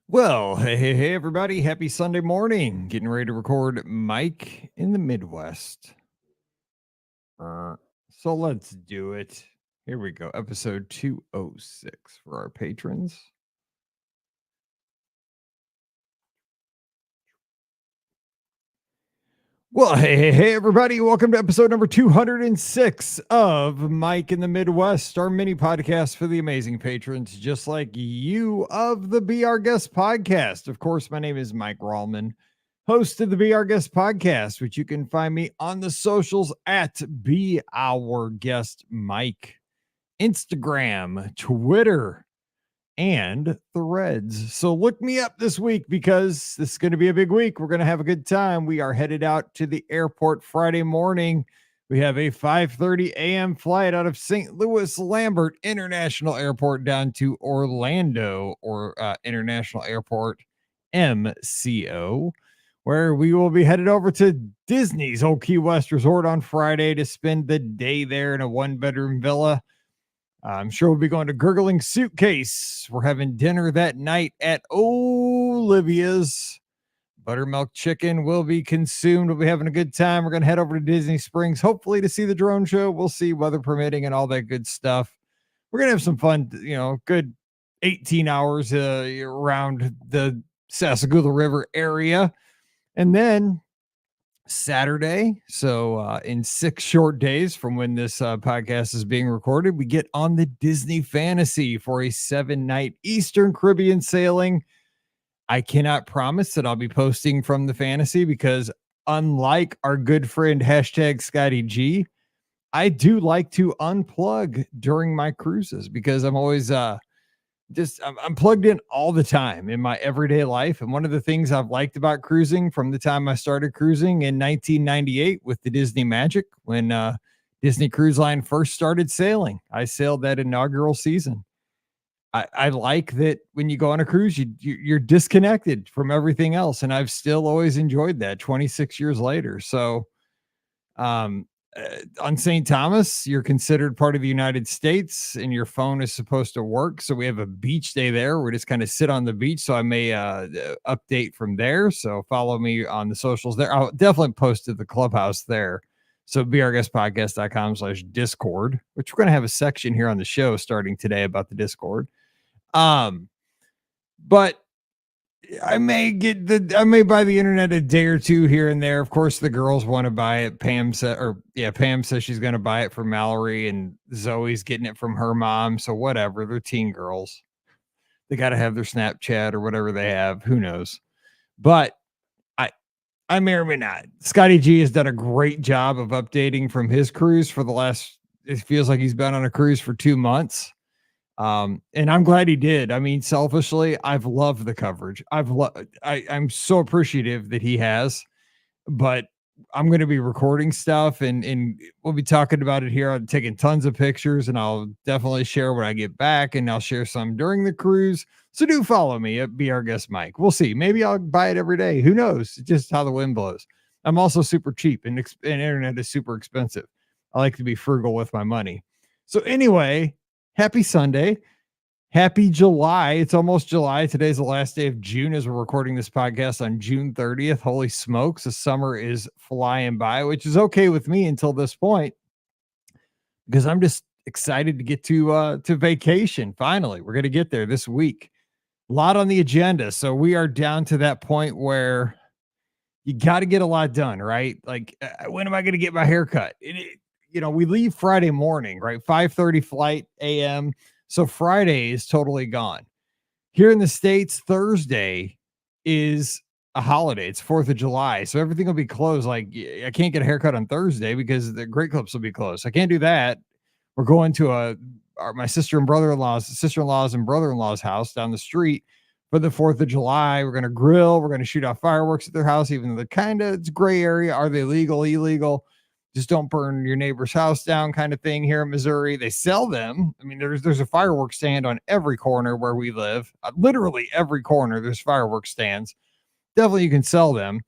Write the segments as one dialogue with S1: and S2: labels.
S1: Well, hey, everybody. Happy Sunday morning. Getting ready to record Mike in the Midwest. Uh, So let's do it. Here we go. Episode 206 for our patrons. Well, hey, everybody. Welcome to episode number 206 of Mike in the Midwest, our mini podcast for the amazing patrons just like you of the Be Our Guest podcast. Of course, my name is Mike Rallman, host of the Be Our Guest podcast, which you can find me on the socials at Be Our Guest Mike, Instagram, Twitter, and Threads. So look me up this week because this is going to be a big week. We're going to have a good time. We are headed out to the airport Friday morning. We have a 5:30 a.m. flight out of St. Louis Lambert International Airport down to Orlando or International Airport MCO, where we will be headed over to Disney's Old Key West Resort on Friday to spend the day there in a one-bedroom villa. I'm sure we'll be going to Gurgling Suitcase. We're having dinner that night at Olivia's. Buttermilk chicken will be consumed. We'll be having a good time. We're going to head over to Disney Springs, hopefully to see the drone show. We'll see, weather permitting and all that good stuff. We're going to have some fun, good 18 hours around the Sassagoula River area. And then Saturday. So, in 6 short days from when this podcast is being recorded, we get on the Disney Fantasy for a 7-night Eastern Caribbean sailing. I cannot promise that I'll be posting from the Fantasy because, unlike our good friend hashtag Scotty G, I do like to unplug during my cruises because I'm always I'm plugged in all the time in my everyday life. And one of the things I've liked about cruising from the time I started cruising in 1998 with the Disney Magic, when Disney Cruise Line first started sailing, I sailed that inaugural season. I like that when you go on a cruise, you're disconnected from everything else. And I've still always enjoyed that 26 years later. So, on St. Thomas, you're considered part of the United States and your phone is supposed to work. So we have a beach day there. We just kind of sit on the beach. So I may update from there. So follow me on the socials there. I'll definitely post to the clubhouse there. So beourguestpodcast.com/Discord, which we're going to have a section here on the show starting today about the Discord. But I may buy the internet a day or two here and there. Of course, the girls want to buy it. Pam says she's going to buy it for Mallory, and Zoe's getting it from her mom. So whatever, they're teen girls. They got to have their Snapchat or whatever they have. Who knows? But I may or may not. Scotty G has done a great job of updating from his cruise for the last. It feels like he's been on a cruise for 2 months. And I'm glad he did. I mean, selfishly, I've loved the coverage. I'm so appreciative that he has, but I'm going to be recording stuff and we'll be talking about it here. I'm taking tons of pictures and I'll definitely share when I get back, and I'll share some during the cruise. So do follow me at Be Our Guest Mike. We'll see. Maybe I'll buy it every day. Who knows? It's just how the wind blows. I'm also super cheap and internet is super expensive. I like to be frugal with my money. So anyway, happy Sunday. Happy July. It's almost July. Today's the last day of June as we're recording this podcast on June 30th. Holy smokes. The summer is flying by, which is okay with me until this point because I'm just excited to get to vacation. Finally, we're going to get there this week. A lot on the agenda. So we are down to that point where you got to get a lot done, right? Like, when am I going to get my hair cut? We leave Friday morning, right? 5:30 flight a.m. So Friday is totally gone. Here in the States, Thursday is a holiday. It's 4th of July. So everything will be closed. Like, I can't get a haircut on Thursday because the Great Clips will be closed. I can't do that. We're going to my sister and sister-in-law's and brother-in-law's house down the street for the 4th of July. We're going to grill. We're going to shoot off fireworks at their house, even though it's gray area. Are they legal, illegal? Just don't burn your neighbor's house down kind of thing here in Missouri. They sell them. I mean, there's a fireworks stand on every corner where we live. Literally every corner, there's fireworks stands. Definitely you can sell them.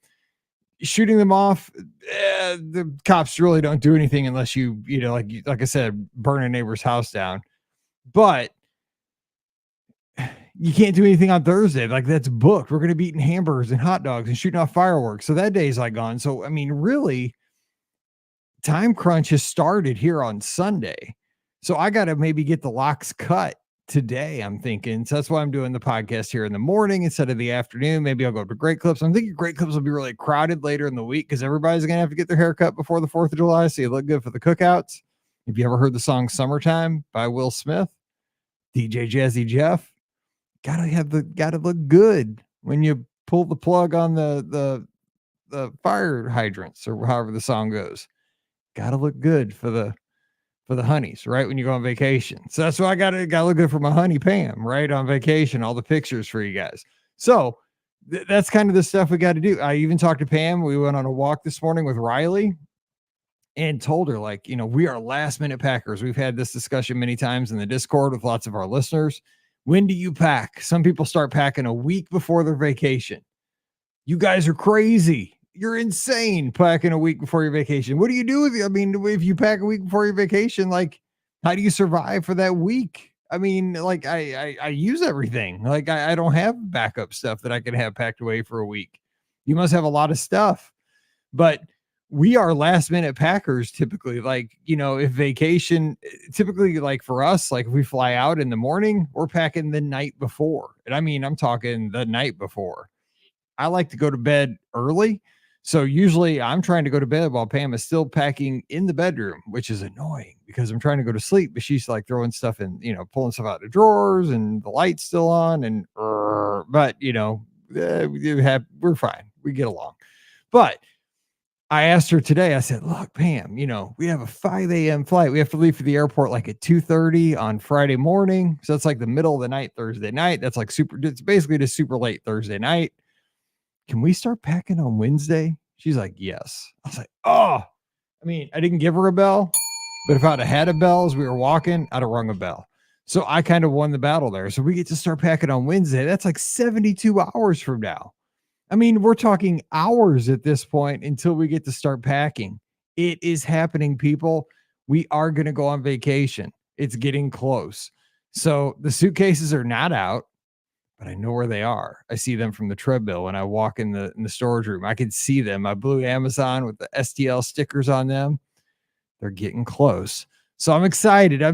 S1: Shooting them off, the cops really don't do anything unless like I said, burn a neighbor's house down. but you can't do anything on Thursday. Like that's booked. We're going to be eating hamburgers and hot dogs and shooting off fireworks. So that day's like gone. So, I mean, really, time crunch has started here on Sunday. So I got to maybe get the locks cut today, I'm thinking. So that's why I'm doing the podcast here in the morning instead of the afternoon. Maybe I'll go to Great Clips. I'm thinking Great Clips will be really crowded later in the week because everybody's going to have to get their hair cut before the 4th of July. So you look good for the cookouts. Have you ever heard the song Summertime by Will Smith? DJ Jazzy Jeff. Gotta look good when you pull the plug on the fire hydrants or however the song goes. Gotta look good for the honeys, right? When you go on vacation. So that's why I gotta look good for my honey Pam, right? On vacation, all the pictures for you guys. So that's kind of the stuff we got to do. I even talked to Pam. We went on a walk this morning with Riley and told her, like, we are last minute packers. We've had this discussion many times in the Discord with lots of our listeners. When do you pack? Some people start packing a week before their vacation. You guys are crazy. You're insane packing a week before your vacation. What do you do with it? I mean, if you pack a week before your vacation, like, how do you survive for that week? I mean, like, I use everything. Like, I don't have backup stuff that I can have packed away for a week. You must have a lot of stuff. But we are last minute packers typically. Like, if vacation, typically, like for us, like if we fly out in the morning, we're packing the night before. And I mean, I'm talking the night before. I like to go to bed early. So usually I'm trying to go to bed while Pam is still packing in the bedroom, which is annoying because I'm trying to go to sleep, but she's like throwing stuff in, pulling stuff out of the drawers and the light's still on. And, but we're fine. We get along. But I asked her today, I said, look, Pam, we have a 5 a.m. flight. We have to leave for the airport like at 2:30 on Friday morning. So it's like the middle of the night, Thursday night. That's like it's basically just super late Thursday night. Can we start packing on Wednesday? She's like, yes. I was like, oh, I mean, I didn't give her a bell, but if I'd have had a bell as we were walking, I'd have rung a bell. So I kind of won the battle there. So we get to start packing on Wednesday. That's like 72 hours from now. I mean, we're talking hours at this point until we get to start packing. It is happening, people. We are going to go on vacation. It's getting close. So the suitcases are not out, but I know where they are. I see them from the treadmill when I walk in the storage room. I can see them. I blew Amazon with the STL stickers on them. They're getting close. So I'm excited. I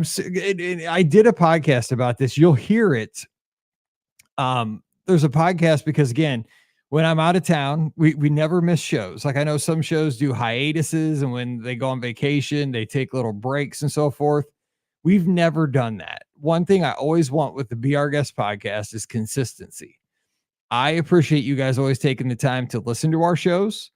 S1: did a podcast about this. You'll hear it. There's a podcast because, again, when I'm out of town, we never miss shows. Like I know some shows do hiatuses, and when they go on vacation, they take little breaks and so forth. We've never done that. One thing I always want with the Be Our Guest podcast is consistency. I appreciate you guys always taking the time to listen to our shows.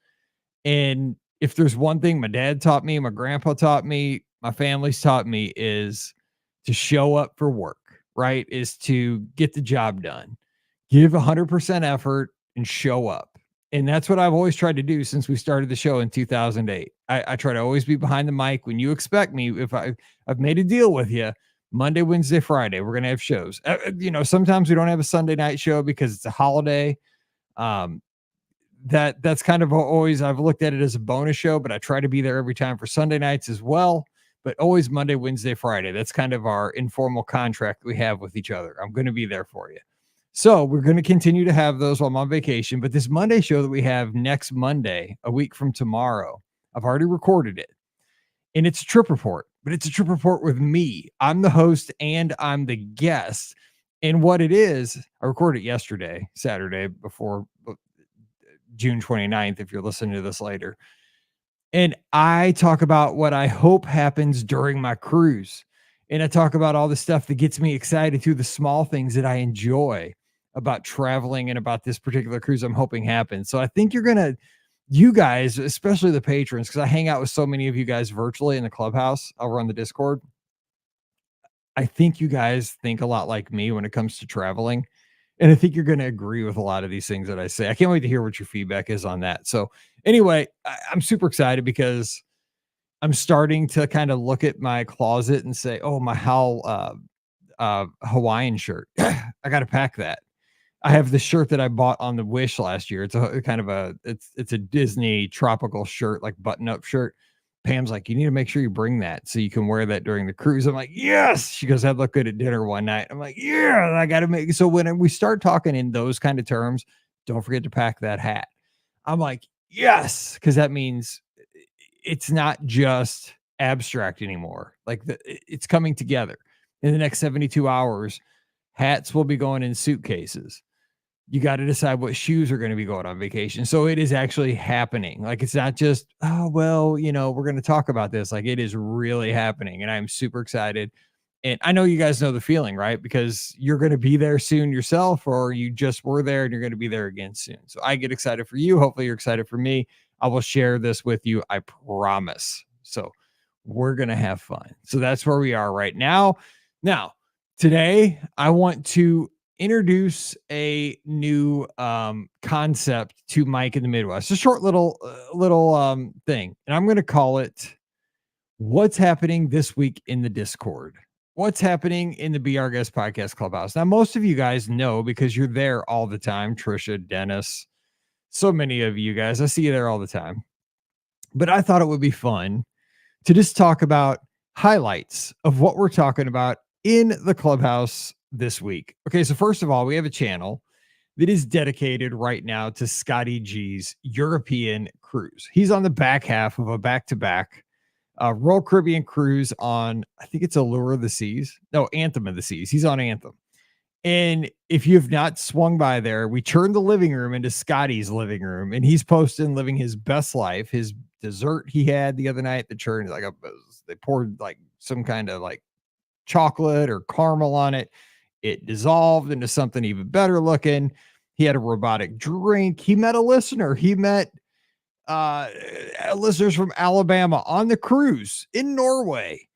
S1: And if there's one thing my dad taught me, my grandpa taught me, my family's taught me is to show up for work, right? Is to get the job done, give 100% effort and show up. And that's what I've always tried to do since we started the show in 2008. I try to always be behind the mic when you expect me. If I've made a deal with you, Monday, Wednesday, Friday, we're going to have shows. Sometimes we don't have a Sunday night show because it's a holiday. That's kind of always, I've looked at it as a bonus show, but I try to be there every time for Sunday nights as well. But always Monday, Wednesday, Friday. That's kind of our informal contract we have with each other. I'm going to be there for you. So we're going to continue to have those while I'm on vacation. But this Monday show that we have next Monday, a week from tomorrow, I've already recorded it. And it's a trip report, but it's a trip report with me. I'm the host and I'm the guest. And what it is, I recorded it yesterday, Saturday, before June 29th, if you're listening to this later. And I talk about what I hope happens during my cruise. And I talk about all the stuff that gets me excited through the small things that I enjoy about traveling and about this particular cruise I'm hoping happens. So I think you guys, especially the patrons, because I hang out with so many of you guys virtually in the clubhouse over on the Discord. I think you guys think a lot like me when it comes to traveling. And I think you're going to agree with a lot of these things that I say. I can't wait to hear what your feedback is on that. So anyway, I'm super excited because I'm starting to kind of look at my closet and say, oh, my Hawaiian shirt. I got to pack that. I have the shirt that I bought on the Wish last year. It's a kind of it's a Disney tropical shirt, like button up shirt. Pam's like, you need to make sure you bring that so you can wear that during the cruise. I'm like, yes. She goes, I'd look good at dinner one night. I'm like, yeah, I got to make. So when we start talking in those kind of terms, don't forget to pack that hat. I'm like, yes, because that means it's not just abstract anymore. Like it's coming together in the next 72 hours. Hats will be going in suitcases. You got to decide what shoes are going to be going on vacation. So it is actually happening. Like it's not just, oh, well, we're going to talk about this. Like it is really happening. And I'm super excited. And I know you guys know the feeling, right? Because you're going to be there soon yourself, or you just were there and you're going to be there again soon. So I get excited for you. Hopefully you're excited for me. I will share this with you. I promise. So we're going to have fun. So that's where we are right now. Now, today I want to introduce a new concept to Mike in the Midwest. A short little thing. And I'm going to call it What's Happening This Week in the Discord. What's happening in the Be Our Guest Podcast Clubhouse. Now, most of you guys know because you're there all the time. Trisha, Dennis, so many of you guys. I see you there all the time. But I thought it would be fun to just talk about highlights of what we're talking about in the clubhouse this week. Okay, so first of all, we have a channel that is dedicated right now to Scotty G's European cruise. He's on the back half of a back-to-back Royal Caribbean cruise on, I think it's Allure of the Seas. No, Anthem of the Seas. He's on Anthem. And if you have not swung by there, we turned the living room into Scotty's living room, and he's posting living his best life. His dessert he had the other night, the churn, like they poured like some kind of like chocolate or caramel on it. It dissolved into something even better looking. He had a robotic drink. He met a listener. He met listeners from Alabama on the cruise in Norway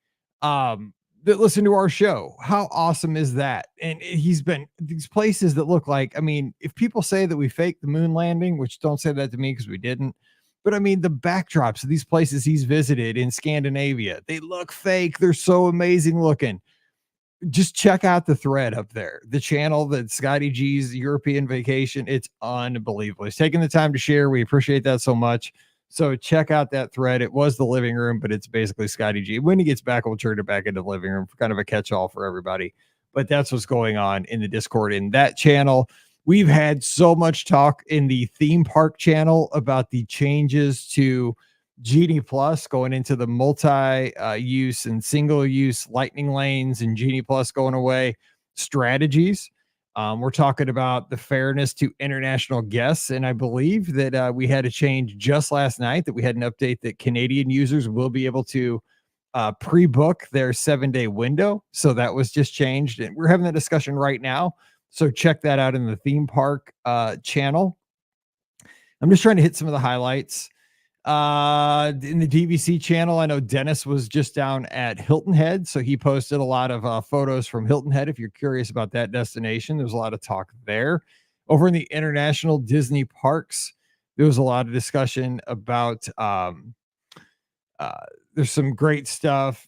S1: that listen to our show. How awesome is that? And he's been these places that look like, I mean, if people say that we faked the moon landing, which don't say that to me because we didn't, but I mean, the backdrops of these places he's visited in Scandinavia, they look fake. They're so amazing looking. Just check out the thread up there, the channel that Scotty G's European vacation. It's unbelievable. He's taking the time to share. We appreciate that so much. So check out that thread. It was the living room, but it's basically Scotty G. When he gets back, we'll turn it back into the living room for kind of a catch-all for everybody. But that's what's going on in the Discord in that channel. We've had so much talk in the theme park channel about the changes to Genie Plus going into the multi-use and single-use lightning lanes, and Genie Plus going away strategies. We're talking about the fairness to international guests, and I believe that we had a change just last night that we had an update that Canadian users will be able to pre-book their 7-day window. So that was just changed, and we're having a discussion right now. So check that out in the theme park channel. I'm just trying to hit some of the highlights. In the DVC channel, I know Dennis was just down at Hilton Head, so he posted a lot of photos from Hilton Head. If you're curious about that destination, there's a lot of talk there. Over in the international Disney parks, there was a lot of discussion about there's some great stuff.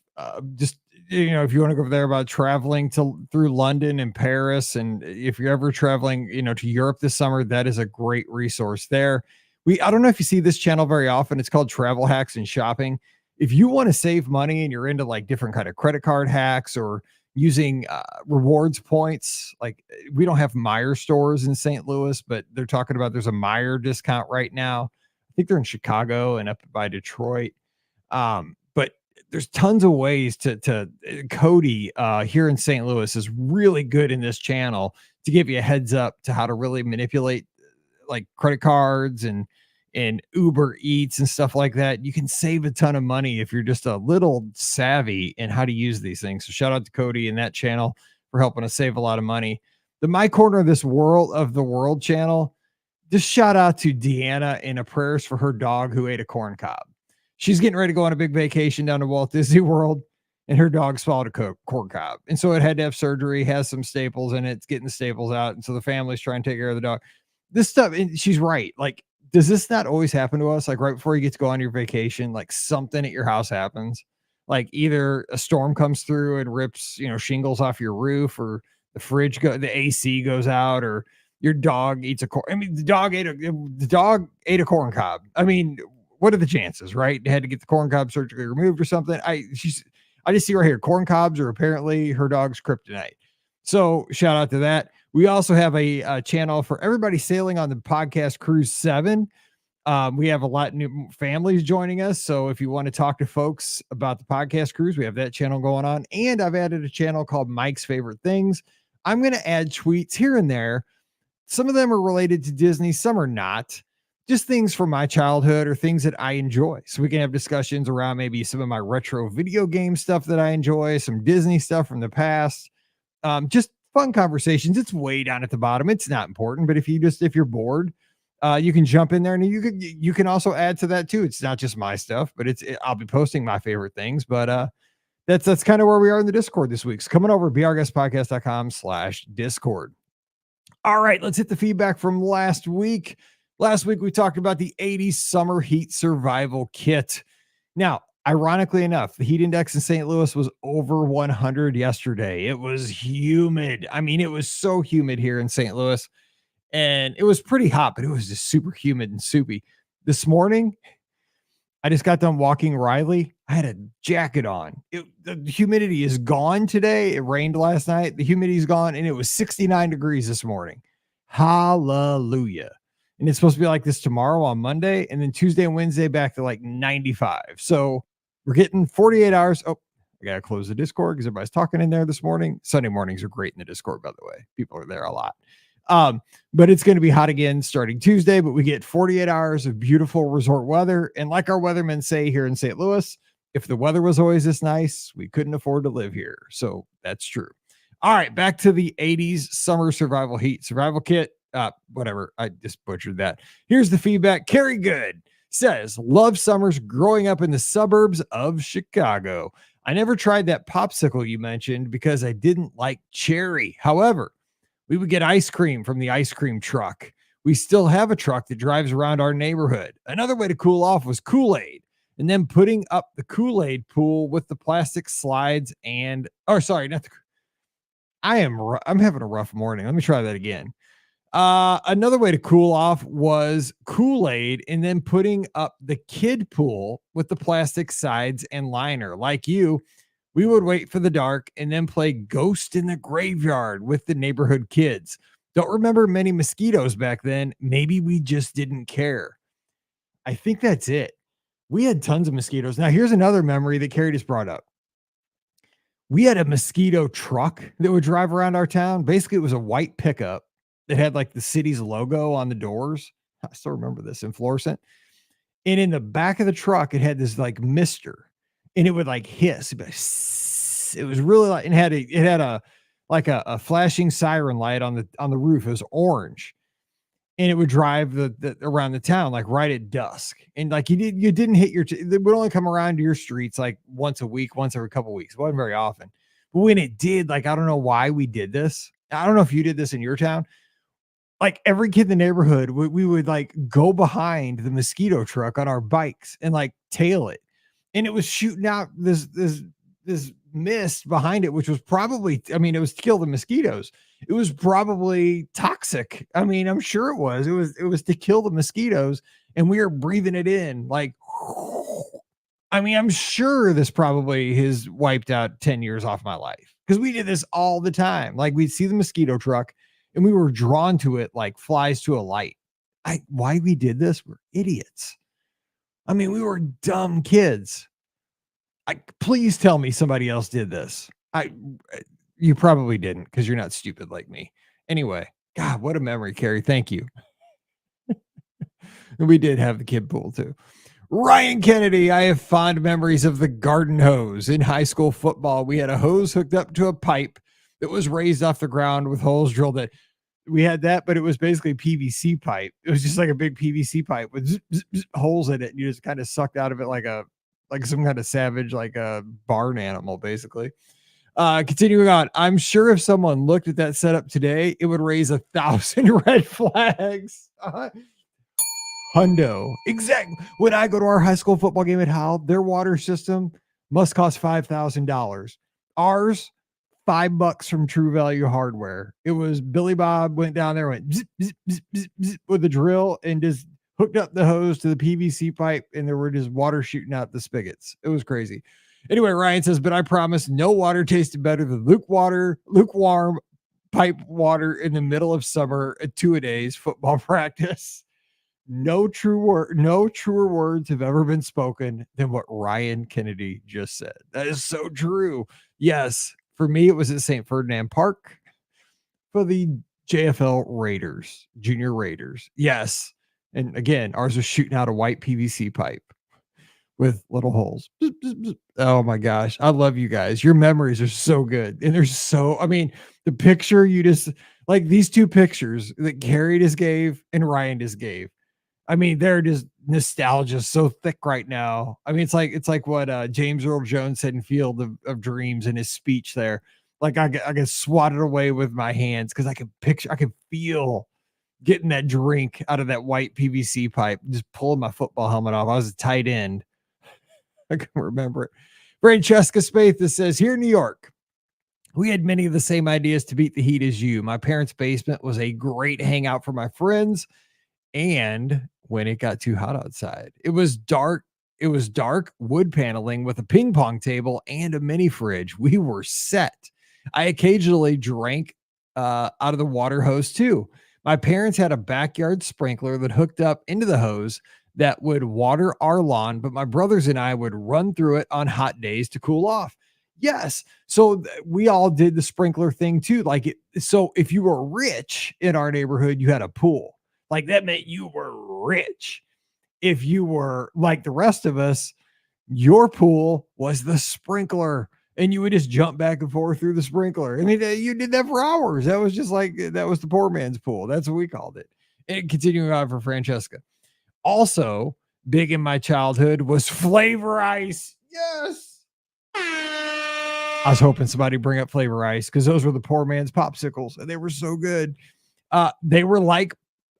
S1: Just if you want to go over there about traveling through London and Paris, and if you're ever traveling to Europe this summer, that is a great resource there. I don't know if you see this channel very often. It's called Travel Hacks and Shopping. If you want to save money and you're into like different kind of credit card hacks or using rewards points, like we don't have Meijer stores in St. Louis, but they're talking about there's a Meijer discount right now. I think they're in Chicago and up by Detroit. But there's tons of ways to Cody here in St. Louis is really good in this channel to give you a heads up to how to really manipulate like credit cards and Uber Eats and stuff like that. You can save a ton of money if you're just a little savvy in how to use these things. So shout out to Cody and that channel for helping us save a lot of money. The My Corner of This World of the World channel, just shout out to Deanna and a prayers for her dog who ate a corn cob. She's getting ready to go on a big vacation down to Walt Disney World, and her dog swallowed a corn cob. And so it had to have surgery, has some staples in it. It's getting the staples out. And so the family's trying to take care of the dog. This stuff, and she's right. Like, does this not always happen to us? Like right before you get to go on your vacation, like something at your house happens. Like either a storm comes through and rips, shingles off your roof, or the AC goes out, or your dog eats a corn. I mean, the dog ate a corn cob. I mean, what are the chances, right? Had to get the corn cob surgically removed or something. I just see right here, corn cobs are apparently her dog's kryptonite. So shout out to that. We also have a channel for everybody sailing on the podcast Cruise 7. We have a lot of new families joining us. So if you want to talk to folks about the podcast cruise, we have that channel going on. And I've added a channel called Mike's Favorite Things. I'm going to add tweets here and there. Some of them are related to Disney, some are not. Just things from my childhood or things that I enjoy. So we can have discussions around maybe some of my retro video game stuff that I enjoy, some Disney stuff from the past. Just fun conversations. It's way down at the bottom. It's not important, but if you're bored, you can jump in there, and you can also add to that too. It's not just my stuff, but I'll be posting my favorite things. But that's kind of where we are in the Discord this week. So coming over beourguestpodcast.com/Discord. All right, let's hit the feedback from last week. Last week we talked about the 80s summer heat survival kit. Now, ironically enough, the heat index in St. Louis was over 100 yesterday. It was humid. I mean, it was so humid here in St. Louis. And it was pretty hot, but it was just super humid and soupy. This morning, I just got done walking Riley. I had a jacket on. The humidity is gone today. It rained last night. The humidity is gone, and it was 69 degrees this morning. Hallelujah. And it's supposed to be like this tomorrow on Monday, and then Tuesday and Wednesday back to like 95. So we're getting 48 hours. Oh, I got to close the Discord because everybody's talking in there this morning. Sunday mornings are great in the Discord, by the way. People are there a lot. But it's going to be hot again starting Tuesday, but we get 48 hours of beautiful resort weather. And like our weathermen say here in St. Louis, if the weather was always this nice, we couldn't afford to live here. So that's true. All right, back to the 80s summer survival kit. Whatever. I just butchered that. Here's the feedback. Carrie Good says, love summers growing up in the suburbs of Chicago. I never tried that popsicle you mentioned because I didn't like cherry. However, we would get ice cream from the ice cream truck. We still have a truck that drives around our neighborhood. Another way to cool off was Kool-Aid, and then putting up the pool with the plastic slides I'm having a rough morning. Let me try that again. Another way to cool off was Kool-Aid and then putting up the kid pool with the plastic sides and liner. Like you, we would wait for the dark and then play Ghost in the Graveyard with the neighborhood kids. Don't remember many mosquitoes back then. Maybe we just didn't care. I think that's it. We had tons of mosquitoes. Now, here's another memory that Carrie just brought up. We had a mosquito truck that would drive around our town. Basically, it was a white pickup that had like the city's logo on the doors. I still remember this in fluorescent. And in the back of the truck, it had this like mister. And it would like hiss. It was really like, and it had a flashing siren light on the roof. It was orange, and it would drive the around the town like right at dusk. And like you didn't hit it would only come around to your streets like once a week, once every couple of weeks. It wasn't very often, but when it did, like I don't know why we did this. I don't know if you did this in your town. Like every kid in the neighborhood, we would like go behind the mosquito truck on our bikes and like tail it. And it was shooting out this mist behind it, which was probably, it was to kill the mosquitoes. It was probably toxic. I'm sure it was. It was to kill the mosquitoes, and we were breathing it in. Like, I'm sure this probably has wiped out 10 years off my life because we did this all the time. Like we'd see the mosquito truck and we were drawn to it like flies to a light. Why we did this? We're idiots. We were dumb kids. Please tell me somebody else did this. You probably didn't because you're not stupid like me. Anyway, God, what a memory, Carrie. Thank you. And we did have the kid pool too. Ryan Kennedy, I have fond memories of the garden hose. In high school football, we had a hose hooked up to a pipe that was raised off the ground with holes drilled in. We had that, but it was basically PVC pipe. It was just like a big PVC pipe with zip, zip, zip, holes in it. And you just kind of sucked out of it like some kind of savage, like a barn animal, basically. Continuing on, I'm sure if someone looked at that setup today, it would raise 1,000 red flags. Hundo. Exactly. When I go to our high school football game at Howell, their water system must cost $5,000. Ours, $5 from True Value Hardware. It was Billy Bob went down there, went zip, zip, zip, zip, zip, with a drill and just hooked up the hose to the PVC pipe, and there were just water shooting out the spigots. It was crazy. Anyway, Ryan says, but I promise no water tasted better than lukewarm pipe water in the middle of summer at 2-a-days football practice. No truer words have ever been spoken than what Ryan Kennedy just said. That is so true. Yes, for me, it was at St. Ferdinand Park for the JFL Raiders, Junior Raiders. Yes. And again, ours was shooting out a white PVC pipe with little holes. Oh my gosh. I love you guys. Your memories are so good. And there's the picture you just like these two pictures that Carrie just gave and Ryan just gave. They're just nostalgia so thick right now. It's like what James Earl Jones said in Field of Dreams in his speech there. Like I get swatted away with my hands because I can feel getting that drink out of that white PVC pipe, just pulling my football helmet off. I was a tight end. I can remember it. Francesca Spath that says, here in New York, we had many of the same ideas to beat the heat as you. My parents' basement was a great hangout for my friends. And when it got too hot outside, it was dark wood paneling with a ping pong table and a mini fridge. We were set. I occasionally drank out of the water hose too. My parents had a backyard sprinkler that hooked up into the hose that would water our lawn, but my brothers and I would run through it on hot days to cool off. Yes. So we all did the sprinkler thing too. So if you were rich in our neighborhood, you had a pool. Like that meant you were rich. If you were like the rest of us, your pool was the sprinkler and you would just jump back and forth through the sprinkler. You did that for hours. That was that was the poor man's pool. That's what we called it. And continuing on for Francesca. Also, big in my childhood was Flavor Ice. Yes. I was hoping somebody bring up Flavor Ice because those were the poor man's popsicles and they were so good. They were like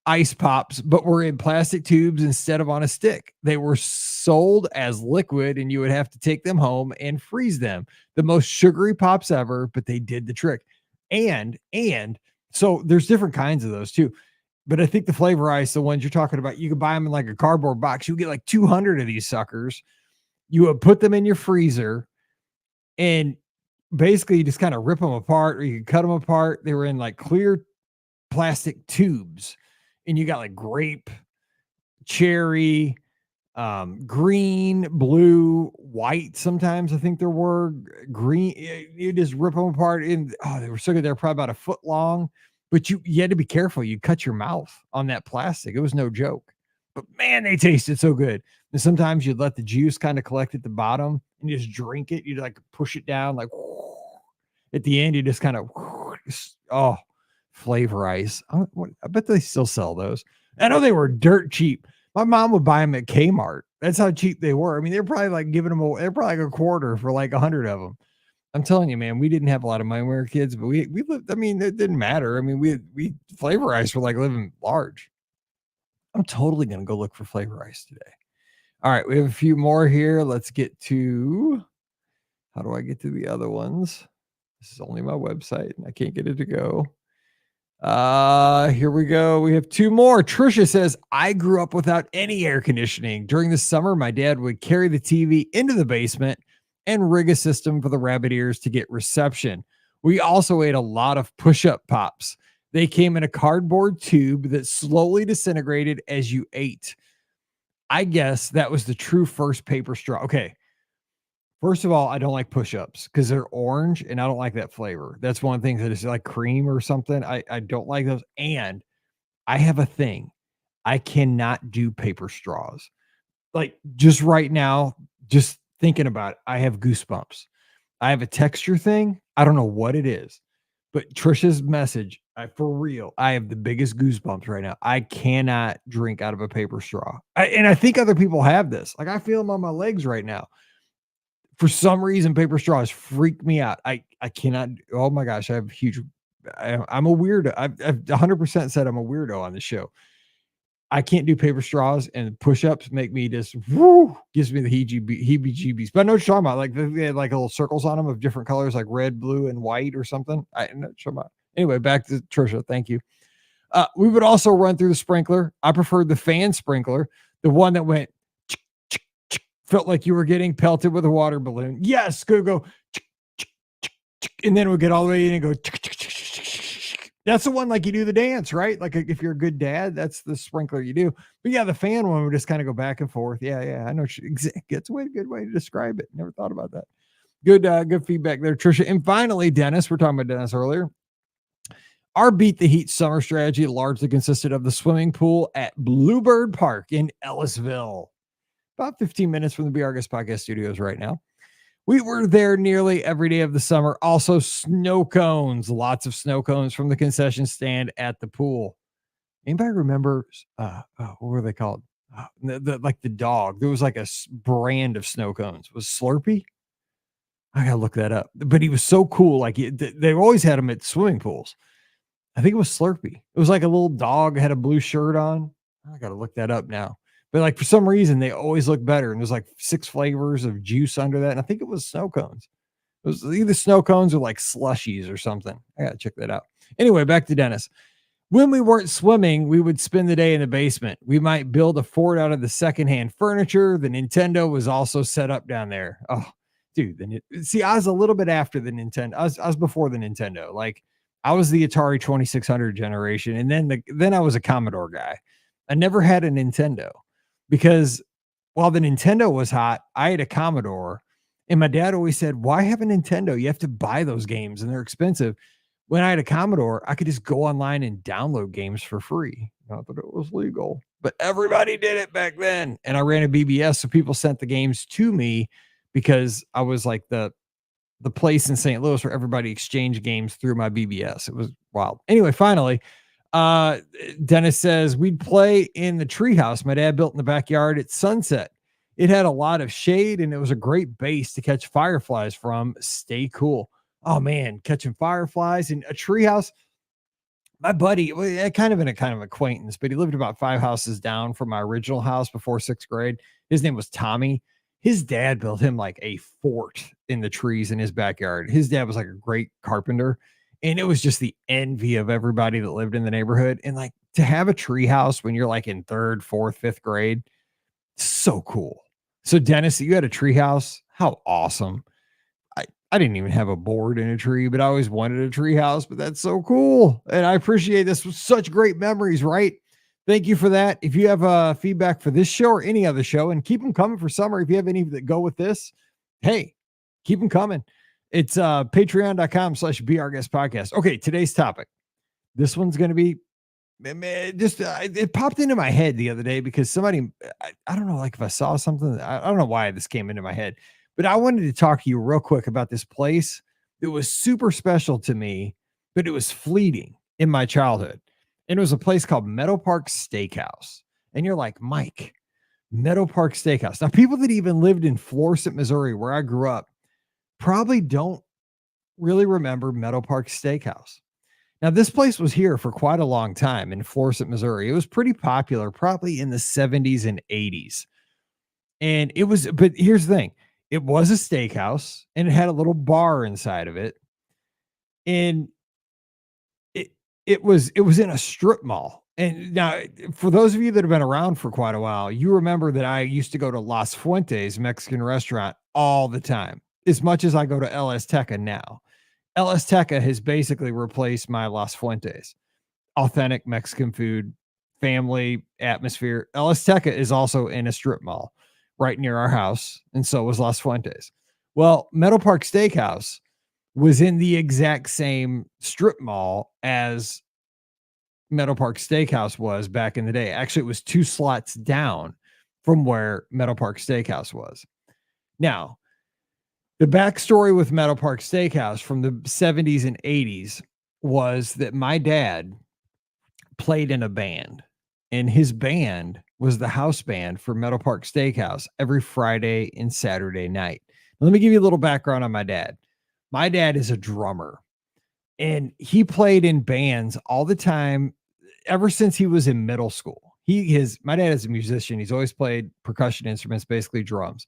S1: ice pops, but were in plastic tubes instead of on a stick. They were sold as liquid and you would have to take them home and freeze them. The most sugary pops ever, but they did the trick. And so there's different kinds of those too. But I think the Flavor Ice, the ones you're talking about, you could buy them in like a cardboard box. You get like 200 of these suckers. You would put them in your freezer and basically you just kind of rip them apart or you could cut them apart. They were in like clear plastic tubes. And you got like grape, cherry, green, blue, white. Sometimes I think there were green. You just rip them apart, and they were so good. They're probably about a foot long, but you had to be careful. You cut your mouth on that plastic. It was no joke. But man, they tasted so good. And sometimes you'd let the juice kind of collect at the bottom and you just drink it. You'd like push it down, like at the end, you just kind of Flavor Ice. I bet they still sell those. I know they were dirt cheap. My mom would buy them at Kmart. That's how cheap they were. They're probably like giving them they're probably like a quarter for like 100 of them. I'm telling you, man, we didn't have a lot of money when we were kids, but we lived. It didn't matter. We Flavor Ice were like living large. I'm totally gonna go look for Flavor Ice today. All right, we have a few more here. Let's get to. How do I get to the other ones? This is only my website, and I can't get it to go. Here we go. We have two more. Trisha says, I grew up without any air conditioning. During the summer, my dad would carry the TV into the basement and rig a system for the rabbit ears to get reception. We also ate a lot of push-up pops. They came in a cardboard tube that slowly disintegrated as you ate. I guess that was the true first paper straw. Okay. First of all, I don't like push-ups because they're orange and I don't like that flavor. That's one thing that is like cream or something. I don't like those. And I have a thing. I cannot do paper straws. Like just right now, just thinking about it, I have goosebumps. I have a texture thing. I don't know what it is, but Trisha's message, for real, I have the biggest goosebumps right now. I cannot drink out of a paper straw. And I think other people have this. Like I feel them on my legs right now. For some reason, paper straws freak me out. I cannot. Oh my gosh, I'm a weirdo. I've 100% said I'm a weirdo on the show. I can't do paper straws, and push-ups make me just gives me the heebie-jeebies. But I know what you're talking about. Like they had like little circles on them of different colors, like red, blue, and white or something. I know what you're talking about. Anyway, back to Trisha. Thank you. We would also run through the sprinkler. I preferred the fan sprinkler, the one that went, felt like you were getting pelted with a water balloon. Yes, go, and then it would get all the way in and go. That's the one like you do the dance, right? Like if you're a good dad, that's the sprinkler you do. But yeah, the fan one would just kind of go back and forth. Yeah. I know it's a good way to describe it. Never thought about that. Good feedback there, Trisha. And finally, Dennis, we're talking about Dennis earlier. Our Beat the Heat summer strategy largely consisted of the swimming pool at Bluebird Park in Ellisville, about 15 minutes from the Be Our Guest podcast studios right now. We were there nearly every day of the summer. Also, snow cones, lots of snow cones from the concession stand at the pool. Anybody remember, what were they called? Like the dog. There was like a brand of snow cones. Was Slurpee? I gotta look that up. But he was so cool. Like they always had him at swimming pools. I think it was Slurpee. It was like a little dog, had a blue shirt on. I got to look that up now. But like for some reason, they always look better. And there's like 6 flavors of juice under that. And I think it was snow cones. It was either snow cones or like slushies or something. I got to check that out. Anyway, back to Dennis. When we weren't swimming, we would spend the day in the basement. We might build a fort out of the secondhand furniture. The Nintendo was also set up down there. Oh, dude. See, I was a little bit after the Nintendo. I was before the Nintendo. Like, I was the Atari 2600 generation, and then I was a Commodore guy. I never had a Nintendo because while the Nintendo was hot, I had a Commodore, and my dad always said, "Why have a Nintendo? You have to buy those games, and they're expensive." When I had a Commodore, I could just go online and download games for free. Not that it was legal, but everybody did it back then. And I ran a BBS, so people sent the games to me because I was like the place in St. Louis where everybody exchanged games through my BBS. It was wild. Anyway, finally, Dennis says we'd play in the treehouse my dad built in the backyard at sunset. It had a lot of shade and it was a great base to catch fireflies from. Stay cool. Oh man, catching fireflies in a treehouse. My buddy, kind of acquaintance, but he lived about 5 houses down from my original house before 6th grade. His name was Tommy. His dad built him like a fort in the trees in his backyard. His dad was like a great carpenter, and it was just the envy of everybody that lived in the neighborhood. And like to have a tree house when you're like in 3rd, 4th, 5th grade, so cool. So Dennis, you had a tree house. How awesome. I didn't even have a board in a tree, but I always wanted a tree house, but that's so cool. And I appreciate this with such great memories, right? Thank you for that. If you have feedback for this show or any other show, and keep them coming for summer. If you have any that go with this, hey, keep them coming. It's patreon.com/Be Our Guest podcast. Okay, today's topic. This one's going to be it popped into my head the other day because somebody, I don't know, like if I saw something, I don't know why this came into my head, but I wanted to talk to you real quick about this place. It was super special to me, but it was fleeting in my childhood. And it was a place called Meadowpark Steakhouse. And you're like, Mike, Meadowpark Steakhouse. Now, people that even lived in Florissant, Missouri, where I grew up, probably don't really remember Meadowpark Steakhouse. Now, this place was here for quite a long time in Florissant, Missouri. It was pretty popular, probably in the 70s and 80s. And it was, but here's the thing. It was a steakhouse and it had a little bar inside of it. And it was in a strip mall. And now for those of you that have been around for quite a while, you remember that I used to go to Las Fuentes Mexican restaurant all the time, as much as I go to El Azteca now. El Azteca has basically replaced my Las Fuentes. Authentic Mexican food, family atmosphere. El Azteca is also in a strip mall right near our house, and so was Las Fuentes. Well, Meadowpark Steakhouse was in the exact same strip mall as Meadowpark Steakhouse was back in the day. Actually, it was 2 slots down from where Meadowpark Steakhouse was. Now, the backstory with Meadowpark Steakhouse from the 70s and 80s was that my dad played in a band, and his band was the house band for Meadowpark Steakhouse every Friday and Saturday night. Now, let me give you a little background on my dad. My dad is a drummer, and he played in bands all the time ever since he was in middle school. My dad is a musician. He's always played percussion instruments, basically drums.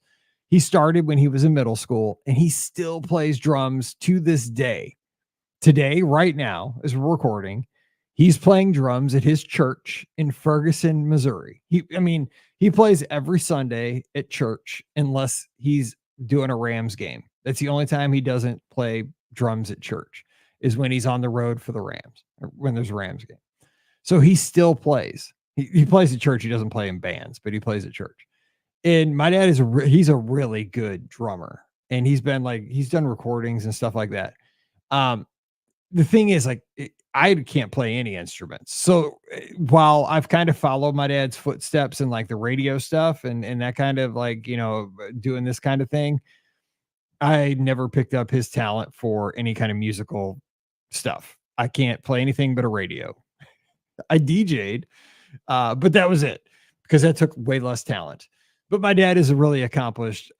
S1: He started when he was in middle school, and he still plays drums to this day. Today, right now, as we're recording, He's playing drums at his church in Ferguson, Missouri. He plays every Sunday at church unless he's doing a Rams game. That's the only time he doesn't play drums at church, is when he's on the road for the Rams, or when there's a Rams game. So he still plays. He plays at church. He doesn't play in bands, but he plays at church. And my dad he's a really good drummer, and he's done recordings and stuff like that. The thing is, like, I can't play any instruments. So while I've kind of followed my dad's footsteps and like the radio stuff and that kind of like, doing this kind of thing, I never picked up his talent for any kind of musical stuff. I can't play anything but a radio. I DJ'd, but that was it, because that took way less talent. But my dad is a really accomplished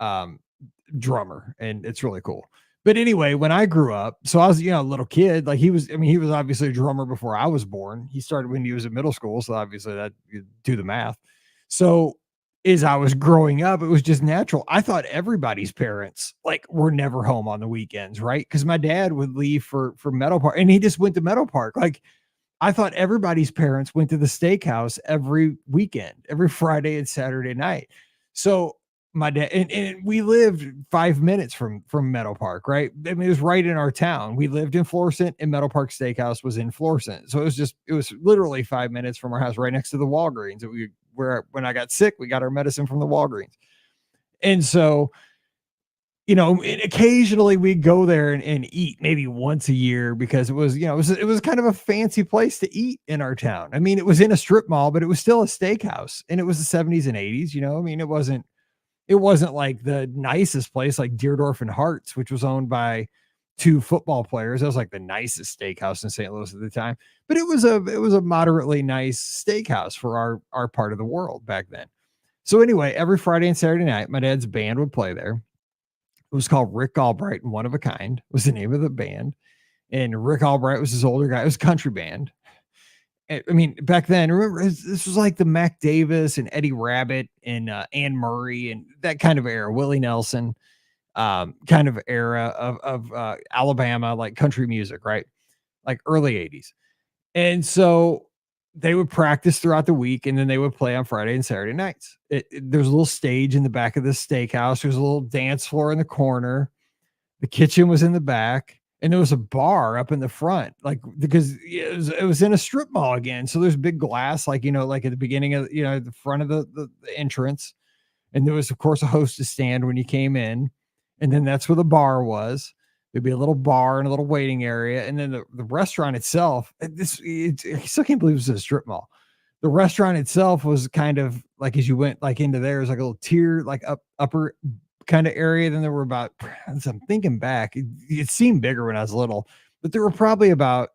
S1: drummer, and it's really cool. But anyway, when I grew up, so I was, a little kid, like he was obviously a drummer before I was born. He started when he was in middle school. So obviously that, you do the math. So as I was growing up, it was just natural. I thought everybody's parents like were never home on the weekends, right? Because my dad would leave for Meadowpark, and he just went to Meadowpark. Like, I thought everybody's parents went to the steakhouse every weekend, every Friday and Saturday night. So my dad, and we lived 5 minutes from Meadowpark, right? I mean, it was right in our town. We lived in Florissant, and Meadowpark Steakhouse was in Florissant. So it was literally 5 minutes from our house, right next to the Walgreens. Where when I got sick, we got our medicine from the Walgreens. And so, occasionally we'd go there and eat maybe once a year, because it was, it was kind of a fancy place to eat in our town. I mean, it was in a strip mall, but it was still a steakhouse, and it was the 70s and 80s, I mean, it wasn't like the nicest place like Deerdorf and Hart's, which was owned by two football players. That was like the nicest steakhouse in St. Louis at the time, but it was a moderately nice steakhouse for our part of the world back then. So anyway, every Friday and Saturday night, my dad's band would play there. It was called Rick Albright and One of a Kind was the name of the band. And Rick Albright was his older guy. It was a country band. I mean, back then, remember, this was like the Mac Davis and Eddie Rabbitt and Ann Murray and that kind of era, Willie Nelson kind of era of Alabama, like country music, right? Like early 80s. And so they would practice throughout the week, and then they would play on Friday and Saturday nights. There's a little stage in the back of the steakhouse. There's a little dance floor in the corner. The kitchen was in the back, and there was a bar up in the front, like, because it was in a strip mall again. So there's big glass, like, like at the beginning of, the front of the entrance. And there was, of course, a hostess stand when you came in. And then that's where the bar was. There'd be a little bar and a little waiting area. And then the restaurant itself, I still can't believe it was a strip mall. The restaurant itself was kind of like, as you went like into there, it was like a little tier, like upper kind of area. Then there were about, as I'm thinking back, it seemed bigger when I was little, but there were probably about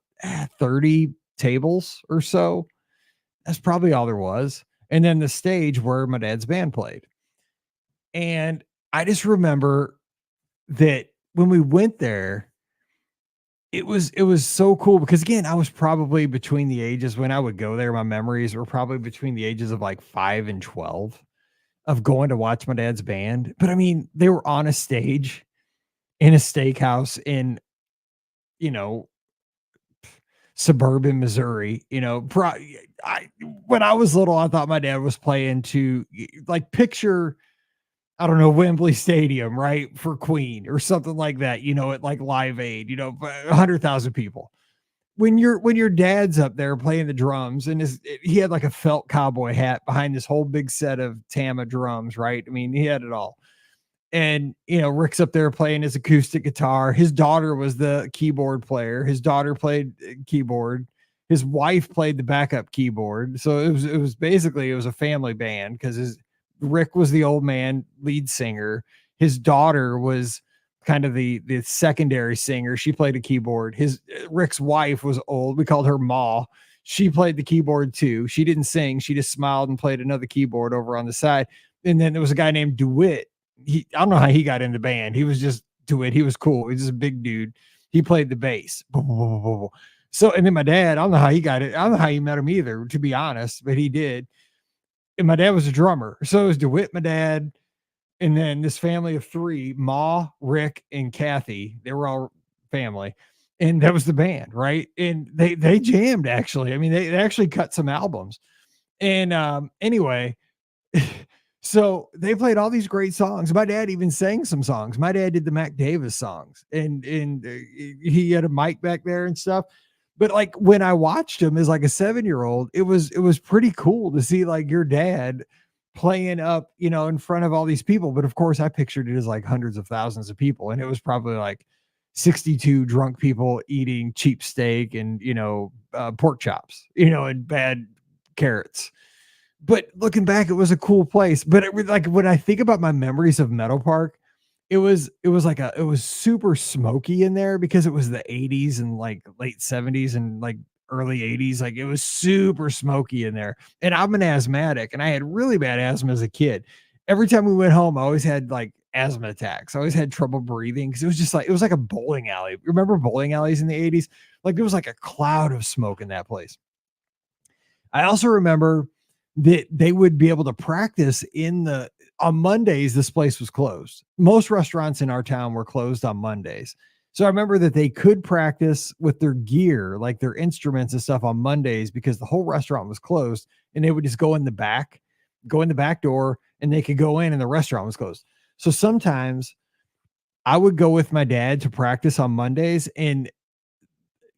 S1: 30 tables or so. That's probably all there was. And then the stage where my dad's band played. And I just remember that when we went there, it was so cool, because again, I was probably between the ages when I would go there. My memories were probably between the ages of like 5 and 12 of going to watch my dad's band. But I mean, they were on a stage in a steakhouse in, suburban Missouri, when I was little, I thought my dad was playing to like picture, I don't know, Wembley Stadium, right? For Queen or something like that, at like Live Aid, 100,000 people. When your dad's up there playing the drums, and he had like a felt cowboy hat behind this whole big set of Tama drums, right? I mean, he had it all. And, Rick's up there playing his acoustic guitar. His daughter was the keyboard player. His daughter played keyboard. His wife played the backup keyboard. So it was basically a family band, because Rick was the old man lead singer. His daughter was kind of the secondary singer. She played a keyboard. Rick's wife was old. We called her Ma. She played the keyboard too. She didn't sing. She just smiled and played another keyboard over on the side. And then there was a guy named DeWitt. I don't know how he got in the band. He was just DeWitt. He was cool. He was just a big dude. He played the bass. So, and then my dad, I don't know how he got it. I don't know how he met him either, to be honest, but he did. And my dad was a drummer. So it was DeWitt, my dad, and then this family of three, Ma, Rick, and Kathy. They were all family. and that was the band, right? And they jammed actually. I mean, they actually cut some albums. And anyway, so they played all these great songs. My dad even sang some songs. My dad did the Mac Davis songs, and he had a mic back there and stuff. But like when I watched him as like a 7-year old, it was pretty cool to see like your dad playing up, in front of all these people. But of course, I pictured it as like hundreds of thousands of people, and it was probably like 62 drunk people eating cheap steak and pork chops, and bad carrots. But looking back, it was a cool place. But like when I think about my memories of Meadowpark, it was super smoky in there because it was the 80s and like late 70s and like early 80s. Like it was super smoky in there. And I'm an asthmatic and I had really bad asthma as a kid. Every time we went home, I always had like asthma attacks. I always had trouble breathing because it was like a bowling alley. Remember bowling alleys in the 80s? Like there was like a cloud of smoke in that place. I also remember that they would be able to practice on Mondays. This place was closed. Most restaurants in our town were closed on Mondays. So I remember that they could practice with their gear, like their instruments and stuff on Mondays because the whole restaurant was closed and they would just go in the back door and they could go in and the restaurant was closed. So sometimes I would go with my dad to practice on Mondays, and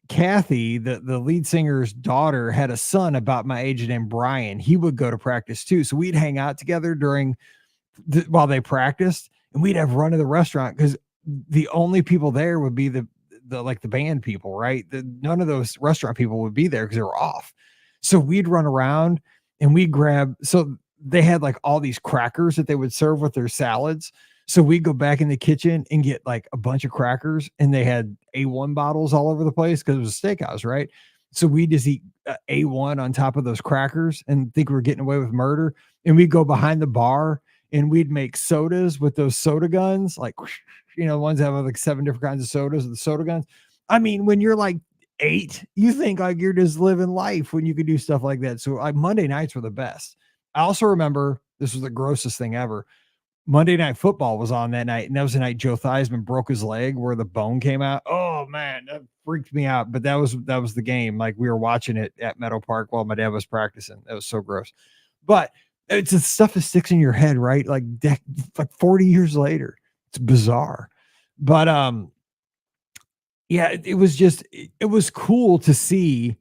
S1: Kathy, the lead singer's daughter, had a son about my age named Brian. He would go to practice too. So we'd hang out together while they practiced, and we'd have run to the restaurant because the only people there would be the like the band people, right? None of those restaurant people would be there because they were off. So we'd run around and we'd grab. So they had like all these crackers that they would serve with their salads. So we go back in the kitchen and get like a bunch of crackers, and they had A1 bottles all over the place because it was a steakhouse, right? So we just eat A1 on top of those crackers and think we're getting away with murder. And we'd go behind the bar and we'd make sodas with those soda guns, like, ones that have like 7 different kinds of sodas with the soda guns. I mean, when you're like 8, you think like you're just living life when you could do stuff like that. So like Monday nights were the best. I also remember this was the grossest thing ever. Monday Night Football was on that night, and that was the night Joe Theismann broke his leg where the bone came out. Oh man, that freaked me out. But that was the game. Like we were watching it at Meadowpark while my dad was practicing. That was so gross. But it's the stuff that sticks in your head, right? Like 40 years later. It's bizarre. But yeah, it was cool to see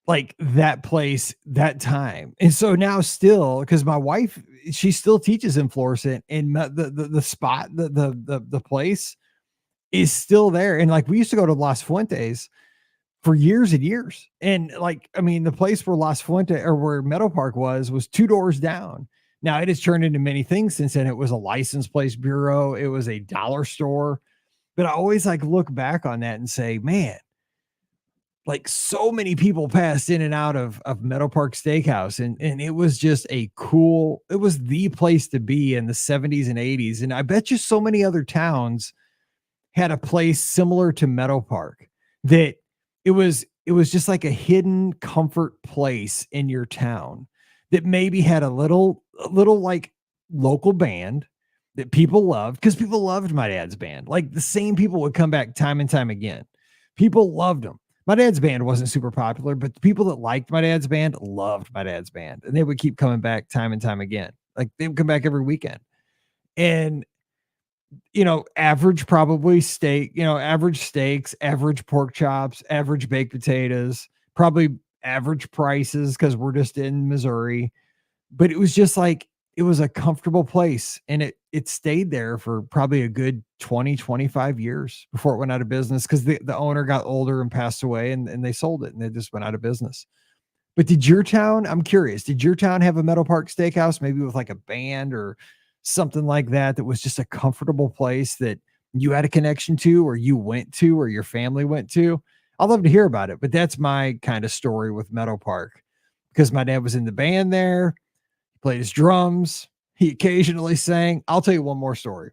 S1: like that place that time. And so now still, because my wife, she still teaches in Florissant, and the spot, the place is still there. And like we used to go to Las Fuentes for years and years. And like, I mean, the place where Las Fuentes or where Meadowpark was 2 doors down. Now it has turned into many things since then. It was a license plate bureau. It was a dollar store. But I always like look back on that and say, man, like so many people passed in and out of Meadowpark Steakhouse. And it was just it was the place to be in the 70s and 80s. And I bet you so many other towns had a place similar to Meadowpark, that it was just like a hidden comfort place in your town that maybe had a little like local band that people loved, because people loved my dad's band. Like the same people would come back time and time again. People loved them. My dad's band wasn't super popular, but the people that liked my dad's band loved my dad's band, and they would keep coming back time and time again. Like they would come back every weekend. And average probably steak, average steaks, average pork chops, average baked potatoes, probably average prices because we're just in Missouri. But it was just like, it was a comfortable place, and it stayed there for probably a good 20-25 years before it went out of business, because the owner got older and passed away, and they sold it and they just went out of business. But I'm curious, did your town have a Meadowpark Steakhouse, maybe with like a band or something like that was just a comfortable place that you had a connection to, or you went to, or your family went to? I'd love to hear about it. But that's my kind of story with Meadowpark, because my dad was in the band there. He played his drums. He occasionally sang. I'll tell you one more story.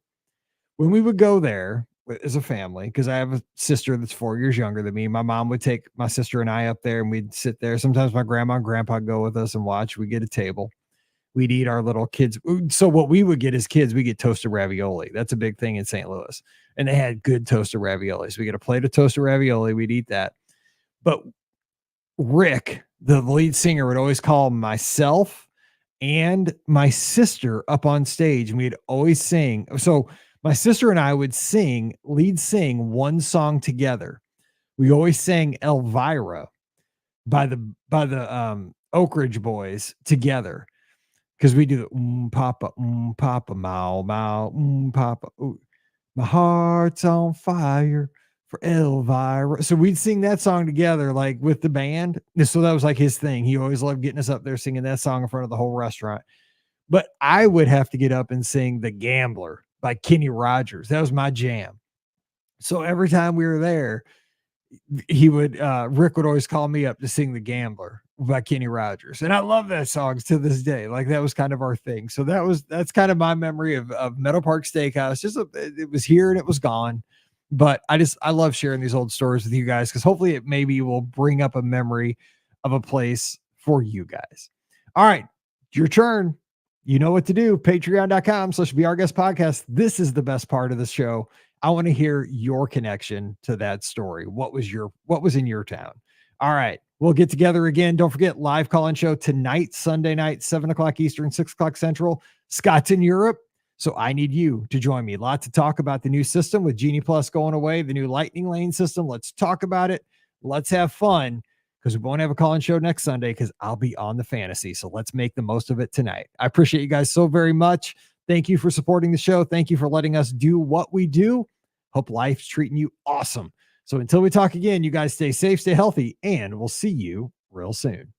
S1: When we would go there as a family, because I have a sister that's 4 years younger than me, my mom would take my sister and I up there, and we'd sit there. Sometimes my grandma and grandpa go with us and watch. We get a table. we'd eat our little kids. So what we would get as kids, we get toasted ravioli. That's a big thing in St. Louis. And they had good toasted ravioli. So we get a plate of toasted ravioli. We'd eat that. But Rick, the lead singer, would always call myself and my sister up on stage, and we'd always sing. So my sister and I would lead sing one song together. We always sang Elvira by the Oak Ridge Boys together, because we do papa, mow, mow, papa. Ooh, my heart's on fire for Elvira. So we'd sing that song together, like with the band. So that was like his thing. He always loved getting us up there singing that song in front of the whole restaurant. But I would have to get up and sing The Gambler by Kenny Rogers. That was my jam. So every time we were there, Rick would always call me up to sing The Gambler by Kenny Rogers. And I love that song to this day. Like, that was kind of our thing. So that's kind of my memory of Meadowpark Steakhouse. It was here and it was gone. But I love sharing these old stories with you guys, because hopefully it maybe will bring up a memory of a place for you guys. All right, your turn. You know what to do. Patreon.com/BeOurGuestPodcast. This is the best part of the show. I want to hear your connection to that story. What was in your town? All right. We'll get together again. Don't forget, live call-in show tonight, Sunday night, 7:00 Eastern, 6:00 Central. Scott's in Europe, so I need you to join me. Lots to talk about the new system with Genie Plus going away, the new Lightning Lane system. Let's talk about it. Let's have fun, because we won't have a call-in show next Sunday because I'll be on the fantasy. So let's make the most of it tonight. I appreciate you guys so very much. Thank you for supporting the show. Thank you for letting us do what we do. Hope life's treating you awesome. So until we talk again, you guys stay safe, stay healthy, and we'll see you real soon.